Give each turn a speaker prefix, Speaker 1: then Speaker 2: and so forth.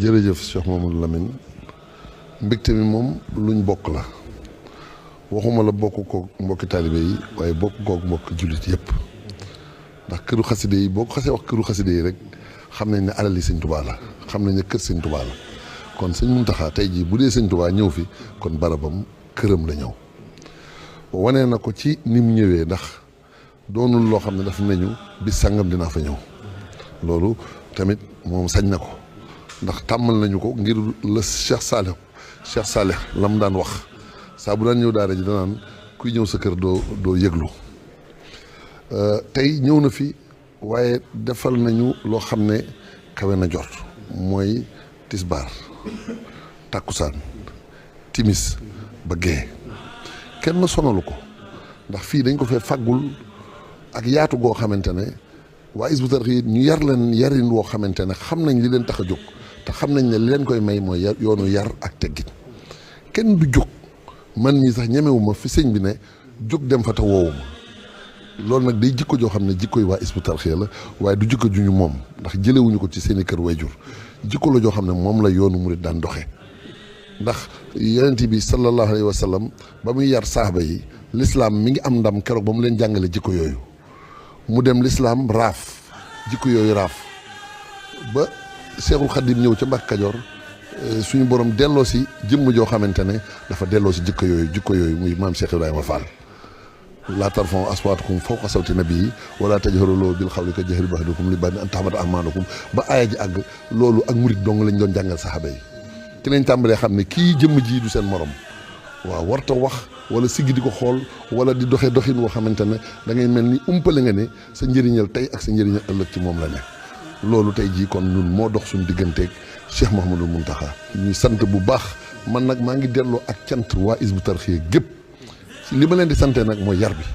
Speaker 1: jërëjëf Cheikh Mamadou Lamine mbégte mi moom luñ bokk la waxuma la bokk koog mbokki taalibe yi waaye bokk koog mbokki jullit yëpp ndax këru xaside yi boo ko xasee wax këru xaside yi rek xam nañ ne alal yi sëñ Tuubaa la xam nañ ne kër sëñ Tuubaa la kon sëñ Muntaxa tey jii bu dee sëñ Tuubaa ñëw fi kon barabam këram la ñëw wanee na ko ci ni mu ñëwee ndax doonul loo xam ne daf nañu bis sàngam dinaa fa ñëw loolu tamit moom sañ na ko ndax tàmmal nañu ko ngir la Cheikh Salih la mu daan wax saa bu daan ñëw daara ji danaan kuy ñëw sa kër doo yëglu tey ñëw na fi waaye defal nañu loo xam ne kawe na jot mooy tisbaar tàkkusaan timis ba gee kenn sonalu ko ndax fii dañ ko fee faggul ak yaatu goo xamante ne waa Hizbut Tarqiyyah ñu yar leen yarin woo xamante ne xam nañ li leen tax a jóg te xam nañ ne li leen koy may mooy yoonu yar ak teggin kenn du jóg man mii sax ñemewuma fi sëñ bi ne jóg dem fa te woowuma loolu nag day jikko joo xam ne jikko yi waa Hizbut Tarqiyyah la waaye du jikko ju ñu moom ndax jëlewuñu ko ci seeni kër wayjur jikko la joo xam ne moom la yoonu murid daan doxe ndax yonent bi sallallahu alayhi wa sallam ba muy yar saaba yi lislaam mi ngi am ndam keroog ba mu leen jàngale jikko yooyu mu dem lislaam raaf jikko yooyu raaf ba Seexul Xadim ñëw ca Mbàkke Kajoor suñu borom delloo si jëmm joo xamante ne dafa delloo si jikko yooyu muy maam Cheikh Ibrahima Fall laa tarfa'u aswaatakum fawqa sawti nabii wala tajharu lahu bil qawli ka jahri ba'dikum li ba'din an tahbata a'maalukum ba aaya ji àgg loolu ak murit dong lañ doon jàngal saxaaba yi ci lañ tàmbalee xam ne kii jëmm ji du seen morom waaw warta wax wala siggi di ko xool wala di doxee doxin woo xamante ne da ngay mel ni umpale nga ne sa njëriñal tey ak sa njëriñal ëllëg ci moom la ne loolu tey jii kon ñun moo dox suñu digganteeg Cheikh Mouhamadou Mountakha ñuy sant bu baax man nag maa ngi delloo ak cant waa Hizbut Tarqiyyah gépp li ma leen di sante nag mooy yar bi